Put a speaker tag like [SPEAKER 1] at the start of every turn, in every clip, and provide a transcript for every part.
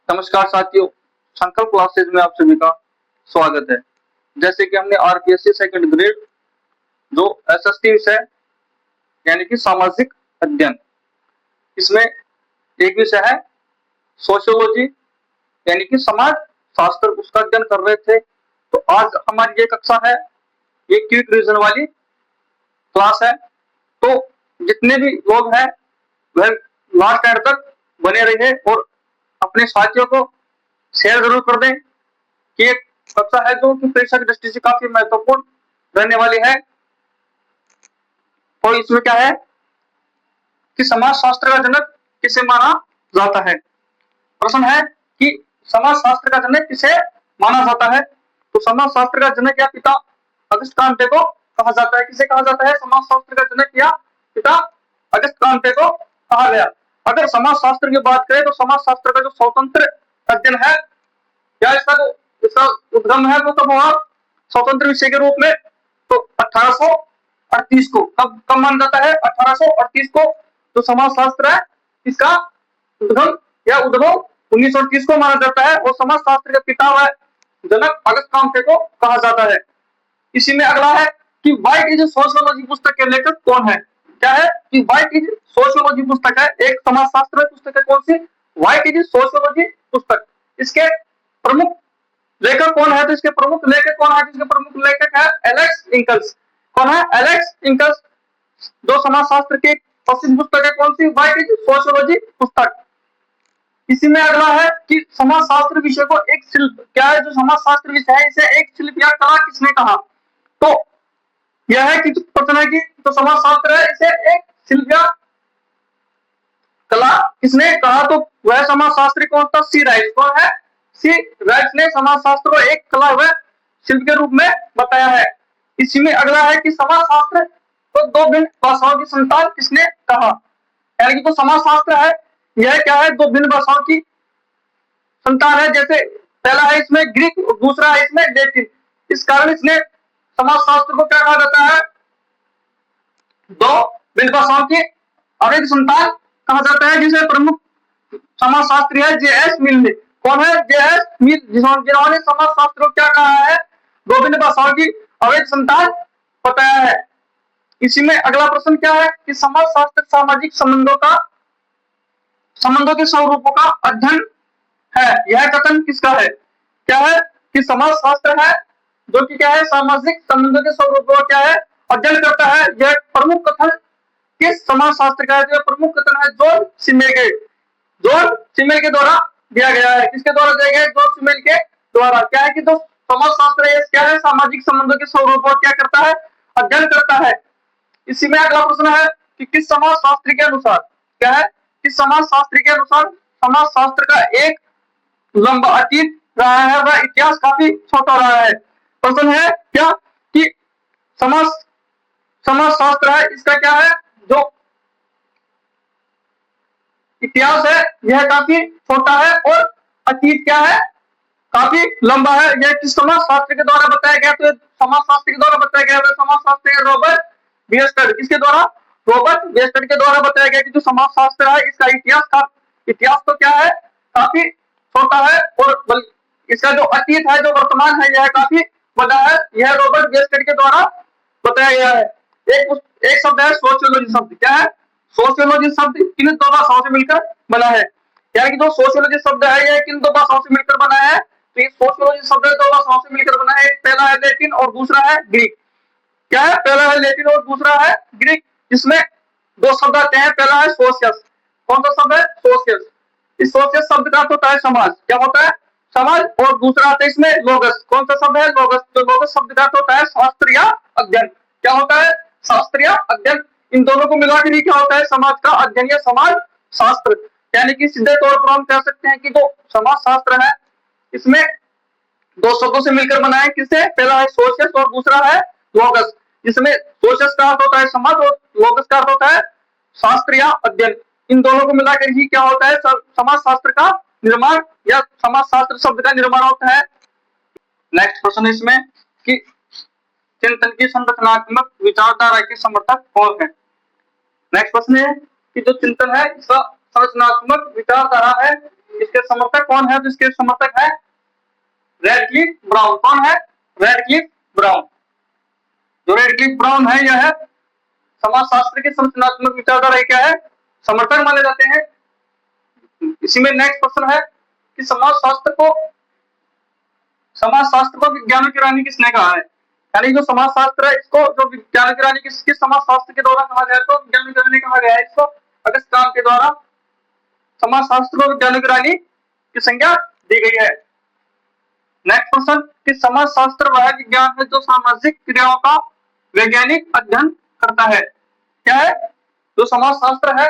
[SPEAKER 1] नमस्कार साथियों, संकल्प क्लासेज में आप सभी का स्वागत है। जैसे कि हमने आरपीएससी सेकंड ग्रेड जो एसएसटी विषय यानी कि सामाजिक अध्ययन, इसमें एक विषय है सोशियोलॉजी यानी कि समाज शास्त्र, उसका अध्ययन कर रहे थे। तो आज हमारी ये कक्षा है, ये क्विक रिवीजन वाली क्लास है। तो जितने भी लोग हैं वह लास्ट एंड तक बने रहिए और अपने साथियों को शेयर जरूर कर दें कि एक कक्षा है जो कि परीक्षा की दृष्टि से काफी महत्वपूर्ण रहने वाली है। और इसमें क्या है कि समाज शास्त्र का जनक किसे माना जाता है। प्रश्न है कि समाज शास्त्र का जनक किसे माना जाता है। तो समाज शास्त्र का जनक या पिता अगस्त क्रांति को कहा जाता है। किसे कहा जाता है? समाज शास्त्र का जनक या पिता अगस्त क्रांति को कहा गया। अगर समाज शास्त्र की बात करें तो समाज शास्त्र का जो स्वतंत्र अध्ययन है या इसका उद्गम है वो कब हुआ? स्वतंत्र विषय के रूप में तो 1838 को। कब माना जाता है? 1838 को। जो समाज शास्त्र है इसका उद्गम या उद्भव 1938 को माना जाता है और समाज शास्त्र के पिता व जनक अगस्त क्रांति को कहा जाता है। इसी में अगला है कि व्हाइट इज सोशियोलॉजी पुस्तक के लेखक कौन है। क्या है कि व्हाइट इज सोशियोलॉजी पुस्तक है, एक समाजशास्त्र पुस्तक है। कौन सी? व्हाइट इज सोशियोलॉजी पुस्तक। इसके प्रमुख लेखक कौन है? तो इसके प्रमुख लेखक कौन है? इसके प्रमुख लेखक है एलेक्स इंकल्स। कौन है? एलेक्स इंकल्स। जो समाजशास्त्र की प्रसिद्ध पुस्तक है कौन सी? व्हाइट इज सोशियोलॉजी पुस्तक। इसी में अगला है कि समाजशास्त्र विषय को एक शिल्प, क्या है जो समाजशास्त्र विषय है इसे एक शिल्प या कला किसने कहा। तो यह है कि प्रश्न है कि तो समाजशास्त्र है इसे एक शिल्प या कला किसने कहा। तो वह समाजशास्त्री कौन था? सी राइट। कौन है? सी राइट ने समाजशास्त्र को एक कला व शिल्प के रूप में बताया है। इसी में अगला है कि समाजशास्त्र को दो भिन्न भाषाओं की संतान किसने कहा। यानी कि जो समाजशास्त्र है यह क्या है? दो भिन्न भाषाओं की संतान है। जैसे पहला है इसमें ग्रीक और दूसरा है इसमें लैटिन। इस कारण इसने समाजशास्त्र को क्या कहा जाता है? दो भिन्न भाषाओं की अवैध संतान कहा जाता है, जिसे प्रमुख समाजशास्त्री है जे.एस. मिल ने। कौन है? जे.एस. मिल, जिन्होंने समाजशास्त्र को क्या कहा है? दो भिन्न भाषाओं की अवैध संतान बताया है। इसी में अगला प्रश्न क्या है कि समाजशास्त्र सामाजिक संबंधों के स्वरूपों का अध्ययन है। यह कथन किसका है? क्या है कि समाजशास्त्र है जो कि क्या है? सामाजिक संबंधों के स्वरूपों का क्या है? अध्ययन करता है। यह प्रमुख कथन किस समाजशास्त्र का है? जो प्रमुख कथन है जॉन सिमेल के द्वारा दिया गया है। किसके द्वारा दिया गया है? जॉन सिमेल के द्वारा। क्या है कि जो समाजशास्त्र है क्या है? सामाजिक संबंधों के स्वरूपों क्या करता है? अध्ययन करता है। इसी में अगला प्रश्न है कि किस समाजशास्त्री के अनुसार, क्या है कि समाजशास्त्री के अनुसार समाजशास्त्र का एक लंबा अतीत रहा है वह इतिहास काफी छोटा रहा है। प्रश्न है क्या कि समाजशास्त्र है इसका क्या है? जो इतिहास है यह काफी छोटा है और अतीत क्या है? काफी लंबा है। यह किस समाजशास्त्र के द्वारा बताया गया? तो समाजशास्त्र के द्वारा बताया गया है समाजशास्त्र रॉबर्ट बियरस्टड। किसके द्वारा? रॉबर्ट बियरस्टड के द्वारा बताया गया कि जो समाजशास्त्र है इसका इतिहास तो क्या है? काफी छोटा है और इसका जो अतीत है, जो वर्तमान है, यह काफी बड़ा है। यह रॉबर्ट बियरस्टड के द्वारा बताया गया है। एक शब्द है सोशियोलॉजी शब्द। क्या है? सोशियोलॉजी शब्द किन दो भाषाओं से मिलकर बना है। यानी कि जो सोशियोलॉजी शब्द है यह किन दो भाषाओं से मिलकर बना है? तो ये सोशियोलॉजी शब्द दो भाषाओं से मिलकर बना है। पहला है लैटिन और दूसरा है ग्रीक। क्या है? पहला है लैटिन और दूसरा है ग्रीक। इसमें दो शब्द आते हैं। पहला है सोशियस। कौन सा शब्द है? सोशियस। इस सोशियस शब्द का अर्थ होता है समाज। क्या होता है? समाज। और दूसरा आता है इसमें लोगस। कौन सा शब्द है? लोगस। तो लोगस शब्द का अर्थ होता है शास्त्र या अध्ययन। क्या होता है? शास्त्र या अध्ययन। इन दोनों को मिलाकर ही क्या होता है? समाज का अध्ययन या समाज शास्त्र। यानी कि सीधे तौर पर हम कह सकते हैं कि जो समाज शास्त्र है इसमें दो शब्दों से मिलकर बना है। किससे? पहला है सोशियस और दूसरा है लोगस। जिसमें सोशियस का अर्थ होता है समाज और लोगस का अर्थ होता है शास्त्र या अध्ययन। इन दोनों को मिलाकर ही क्या होता है? समाज शास्त्र का निर्माण या समाज शास्त्र शब्द का निर्माण होता है। नेक्स्ट प्रश्न इसमें कि चिंतन की संरचनात्मक विचारधारा के समर्थक कौन है। नेक्स्ट प्रश्न है कि जो चिंतन है इसका संरचनात्मक विचारधारा है इसके समर्थक कौन है? तो इसके समर्थक है रेडक्लिफ ब्राउन। कौन है? Radcliffe Brown. जो रेडक्लिफ ब्राउन है यह है समाजशास्त्र की संरचनात्मक विचारधारा क्या है? समर्थक माने जाते हैं। इसी में नेक्स्ट क्वेश्चन है कि समाजशास्त्र को विज्ञानों की रानी किसने कहा है? यानी जो समाजशास्त्र है इसको जो विज्ञानों की रानी किस समाजशास्त्र के द्वारा कहा गया? तो विज्ञानों की रानी कहा गया है इसको अगस्त क्रांति के द्वारा समाजशास्त्र को विज्ञानों की रानी की संज्ञा दी गई है। नेक्स्ट क्वेश्चन कि समाजशास्त्र वह विज्ञान है जो सामाजिक क्रियाओं का वैज्ञानिक अध्ययन करता है। क्या है? जो समाजशास्त्र है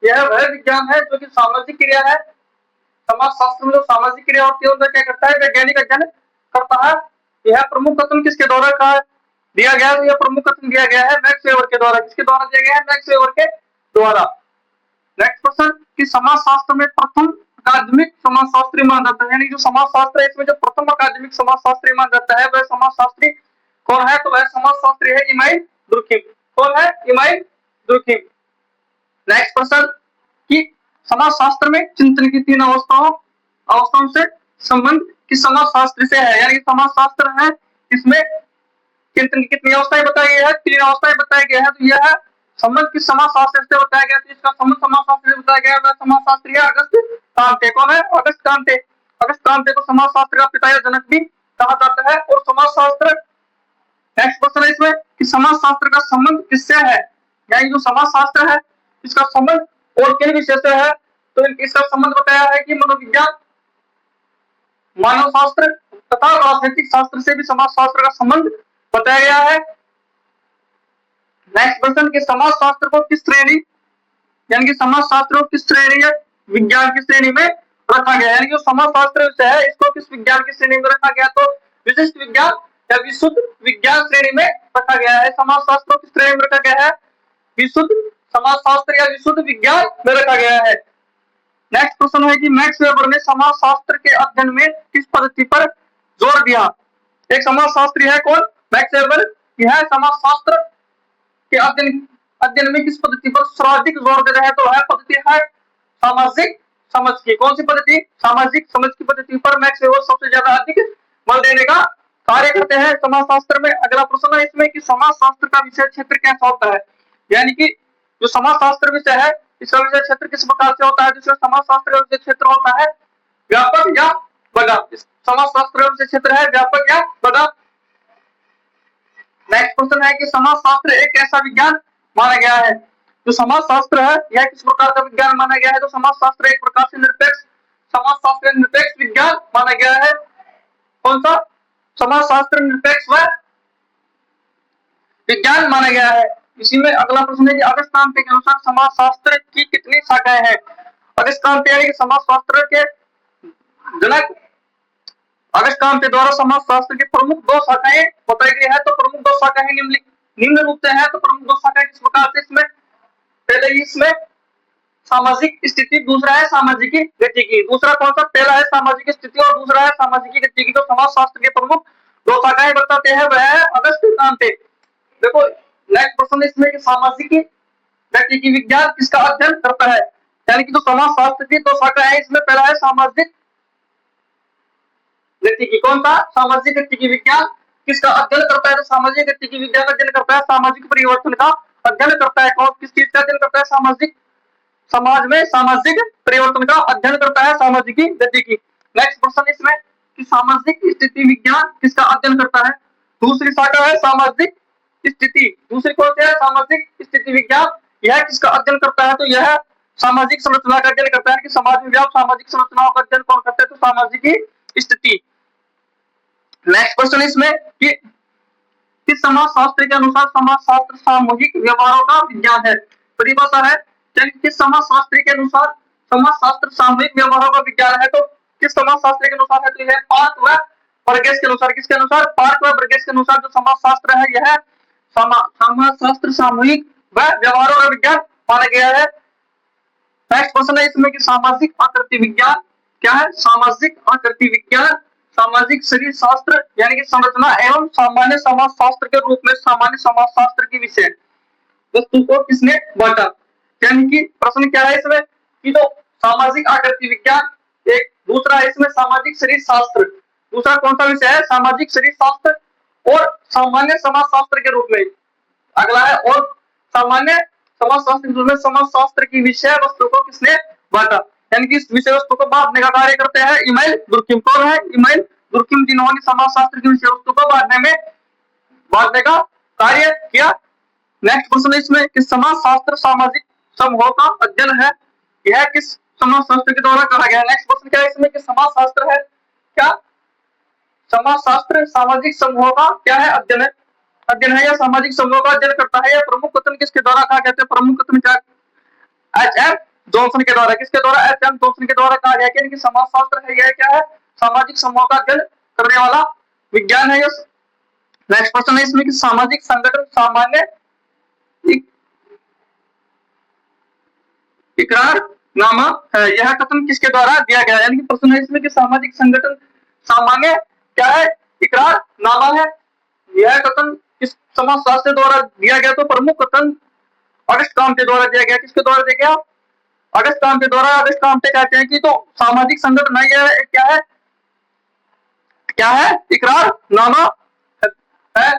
[SPEAKER 1] यह वह विज्ञान है जो कि सामाजिक क्रिया है। समाजशास्त्र में जो सामाजिक क्रिया होती है उनका क्या करता है? वैज्ञानिक अध्ययन करता है। यह प्रमुख कथन किसके द्वारा का दिया गया है? तो यह प्रमुख कथन दिया गया है मैक्स वेबर के द्वारा। किसके द्वारा दिया गया है? मैक्स वेबर के द्वारा। नेक्स्ट क्वेश्चन कि समाजशास्त्र में प्रथम अकादमिक समाजशास्त्री माना जाता है, यानी जो समाजशास्त्र है इसमें जो प्रथम अकादमिक समाजशास्त्री माना जाता है वह समाजशास्त्री कौन है? तो वह समाजशास्त्री है इमाइल दुर्खिम। कौन है? Email Durkheim. नेक्स्ट क्वेश्चन कि समाजशास्त्र में चिंतन की तीन अवस्थाओं से संबंध किस समाजशास्त्र से है? यानी समाजशास्त्र है इसमें चिंतन की कितनी अवस्थाएं बताई गई है? तीन अवस्थाएं बताई गई है। तो यह संबंध किस समाजशास्त्र से बताया गया? तो इसका संबंध समाजशास्त्र से बताया गया। वह समाजशास्त्री है अगस्त क्रांति। कौन है? अगस्त क्रांति। अगस्त क्रांति को समाजशास्त्र का पिता या जनक भी कहा जाता है। और समाजशास्त्र नेक्स्ट क्वेश्चन है इसमें कि समाजशास्त्र का संबंध किससे है? यानी जो समाजशास्त्र है इसका संबंध और किन विषय से है? तो इसका संबंध बताया है कि मनोविज्ञान, मानव शास्त्र तथा राजनीतिक शास्त्र से भी समाजशास्त्र का संबंध बताया गया है। नेक्स्ट क्वेश्चन कि समाजशास्त्र को किस श्रेणी यानी कि समाजशास्त्र को किस श्रेणी या विज्ञान की श्रेणी में रखा गया? यानी कि समाजशास्त्र विषय है इसको किस विज्ञान की श्रेणी में रखा गया? तो विशिष्ट विज्ञान या विशुद्ध विज्ञान श्रेणी में रखा गया है। समाजशास्त्र को किस श्रेणी में रखा गया है? विशुद्ध समाजशास्त्र या विशुद्ध विज्ञान में रखा गया है। नेक्स्ट क्वेश्चन है कि मैक्स वेबर ने समाजशास्त्र के अध्ययन में किस पद्धति पर जोर दिया? एक समाजशास्त्री है कौन? Max weber. यह समाजशास्त्र के अध्ययन में किस पद्धति पर सर्वाधिक जोर दे रहे हैं? तो वह पद्धति है सामाजिक समझ की। कौन सी पद्धति? सामाजिक समझ की पद्धति पर मैक्स वेबर सबसे ज्यादा अधिक बल देने का कार्य करते हैं समाजशास्त्र में। अगला प्रश्न है इसमें कि समाजशास्त्र का विषय क्षेत्र कैसा होता है? यानी कि जो समाजशास्त्र विषय है इसका विषय क्षेत्र किस प्रकार से होता है? जिसमें समाजशास्त्र का विषय क्षेत्र होता है व्यापक या बड़ा। समाजशास्त्र का विषय क्षेत्र है व्यापक या बड़ा। नेक्स्ट क्वेश्चन है कि समाजशास्त्र एक ऐसा विज्ञान माना गया है। जो समाजशास्त्र है यह किस प्रकार का विज्ञान माना गया है? तो समाजशास्त्र एक प्रकार से निरपेक्ष समाजशास्त्र निरपेक्ष विज्ञान माना गया है। कौन सा? समाजशास्त्र निरपेक्ष व विज्ञान माना गया है। इसी में अगला प्रश्न है कि अगस्त क्रांति के अनुसार समाजशास्त्र की कितनी शाखाएं हैं? अगस्त क्रांति यानी कि समाजशास्त्र के जनक अगस्त क्रांति द्वारा समाजशास्त्र की प्रमुख दो शाखाएं बताई गई है। तो प्रमुख दो शाखाएं निम्न रूप से है। तो प्रमुख दो शाखाएं किस प्रकार से? इसमें पहले इसमें सामाजिक स्थिति, दूसरा है सामाजिक गतिकी। दूसरा कौन सा? पहला है सामाजिक स्थिति और दूसरा है सामाजिक गतिकी। तो समाजशास्त्र के प्रमुख दो शाखाएं बताते हैं वह है अगस्त क्रांति। देखो नेक्स्ट क्वेश्चन इसमें कि सामाजिक गतिकी विज्ञान किसका अध्ययन करता है? यानी कि जो समाजशास्त्र की दो शाखा है इसमें पहला है सामाजिक गतिकी। कौन सा? सामाजिक गतिकी विज्ञान किसका अध्ययन करता है? तो सामाजिक गतिकी विज्ञान अध्ययन करता है सामाजिक परिवर्तन का अध्ययन करता है। कौन किस चीज का अध्ययन करता है? सामाजिक समाज में सामाजिक परिवर्तन का अध्ययन करता है सामाजिक गतिकी। नेक्स्ट क्वेश्चन इसमें कि सामाजिक स्थिति विज्ञान किसका अध्ययन करता है? दूसरी शाखा है सामाजिक स्थिति। दूसरी कौन सी है? सामाजिक स्थिति विज्ञान। यह किसका अध्ययन करता है? तो यह सामाजिक संरचना का अध्ययन करता है कि समाज में व्याप्त सामाजिक संरचनाओं का अध्ययन कौन करता है? तो सामाजिक स्थिति। नेक्स्ट क्वेश्चन इसमें कि किस समाजशास्त्र के अनुसार समाजशास्त्र सामूहिक व्यवहारों का विज्ञान है? परिभाषा है किस समाजशास्त्री के अनुसार समाजशास्त्र सामूहिक व्यवहारों का विज्ञान है? तो किस समाजशास्त्री के अनुसार है? तो यह पार्क व बर्गेस के अनुसार। किसके अनुसार? पार्क व बर्गेस के अनुसार जो समाजशास्त्र है यह समाजशास्त्र सामूहिक व व्यवहारों का विज्ञान माना गया है। नेक्स्ट क्वेश्चन है इसमें कि सामाजिक आकृति विज्ञान क्या है? सामाजिक आकृति विज्ञान सामाजिक शरीर शास्त्र यानी कि संरचना एवं सामान्य समाजशास्त्र के रूप में सामान्य समाजशास्त्र की विषय वस्तु को किसने बांटा? यानी कि प्रश्न क्या है इसमें कि जो सामाजिक आकृति विज्ञान एक दूसरा है इसमें सामाजिक शरीर शास्त्र, दूसरा कौन सा विषय है, सामाजिक शरीर शास्त्र और सामान्य समाज शास्त्र के रूप में। अगला है और सामान्य समाज शास्त्र के रूप में समाज शास्त्र की विषय वस्तु को किसने बांटा, यानी कि इस विषय वस्तु को बांटने का कार्य करते हैं इमाइल दुर्किम। कौन है, इमाइल दुर्किम, जिन्होंने समाज शास्त्र की विषय वस्तु को बांटने का कार्य किया। नेक्स्ट क्वेश्चन है इसमें कि समाज शास्त्र सामाजिक समूहों का अध्ययन है, यह किस समाज शास्त्र के द्वारा कहा गया है। नेक्स्ट क्वेश्चन क्या है इसमें कि समाज शास्त्र है क्या, समाज शास्त्र सामाजिक समूहों का क्या है, अध्ययन है या सामाजिक समूहों का अध्ययन करता है। या प्रमुख कथन किसके द्वारा कहा कहते हैं, प्रमुख कथन क्या, एच.एम. जॉनसन के द्वारा, किसके द्वारा, एच.एम. जॉनसन के द्वारा कहा गया कि समाज शास्त्र है यह क्या है, सामाजिक समूहों का अध्ययन करने वाला विज्ञान है। नेक्स्ट क्वेश्चन है इसमें कि सामाजिक संगठन सामान्य इकरारनामा है, यह कथन किसके द्वारा दिया गया है। यानी कि प्रश्न है इसमें कि सामाजिक संगठन सामान्य क्या है, इकरारनामा है, यह कथन किस समाज शास्त्र द्वारा दिया गया। तो प्रमुख कथन अगस्त क्रांति द्वारा दिया गया, किसके द्वारा दिया गया, अगस्त क्रांति द्वारा। अगस्त क्रांति कहते हैं कि तो सामाजिक संगठन है यह क्या है, इकरारनामा है।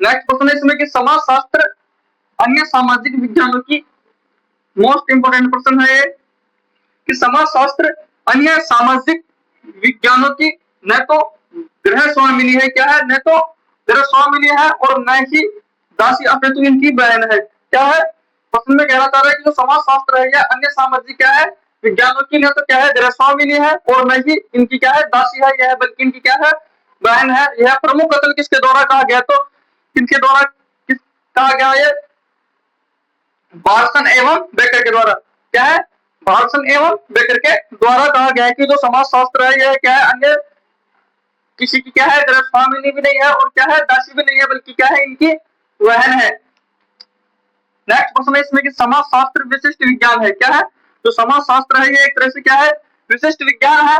[SPEAKER 1] नेक्स्ट क्वेश्चन है इसमें कि समाज शास्त्र अन्य सामाजिक विज्ञानों की, मोस्ट इंपोर्टेंट प्रश्न है ये कि समाज शास्त्र अन्य सामाजिक विज्ञानों की न तो ग्रह स्वामिनी है, क्या है, न तो ग्रह स्वामिनी है और न ही दासी अपितु इनकी बहन है। क्या है, प्रश्न में कहना चाह रहा है कि जो समाज शास्त्र है यह अन्य सामाजिक क्या है, विज्ञानों की न तो क्या है ग्रह स्वामिनी है और न ही इनकी क्या है दासी है, यह बल्कि इनकी क्या है, बहन है। यह प्रमुख कथन किसके द्वारा कहा गया, तो किनके द्वारा कहा गया है, बार्सन एवं बेकर के द्वारा। क्या है, बार्सन एवं बेकर के द्वारा कहा गया है कि जो समाज शास्त्र है यह क्या है, अन्य किसी की क्या है, ग्रह स्वामिनी भी नहीं है और क्या है, दासी भी नहीं है, बल्कि क्या है, इनकी बहन है। नेक्स्ट क्वेश्चन है इसमें कि समाज शास्त्र विशिष्ट विज्ञान है, क्या है, जो समाज शास्त्र है ये एक तरह से क्या है, विशिष्ट विज्ञान है।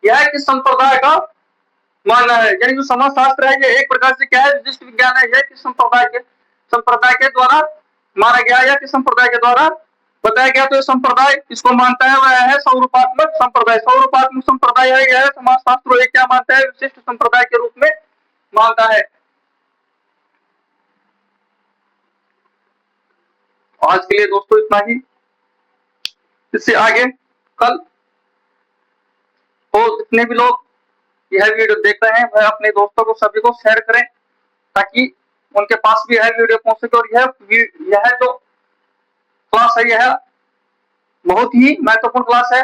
[SPEAKER 1] यह किस संप्रदाय का मानना है, यानी जो समाज शास्त्र है ये एक प्रकार से क्या है, विशिष्ट विज्ञान है, यह किस संप्रदाय के द्वारा माना गया या किस संप्रदाय के द्वारा बताया गया। तो संप्रदाय इसको मानता है वह है सौरूपात्मक संप्रदाय। सौरूपात्मक संप्रदाय है यह समाज शास्त्र ये क्या मानता है, विशिष्ट संप्रदाय के रूप में मानता है। आज के लिए दोस्तों इतना ही, इससे आगे कल तो जितने भी लोग यह वीडियो देख रहे हैं वह अपने दोस्तों को सभी को शेयर करें ताकि उनके पास भी यह वीडियो पहुंच सके। और यह जो क्लास है यह बहुत ही महत्वपूर्ण क्लास है।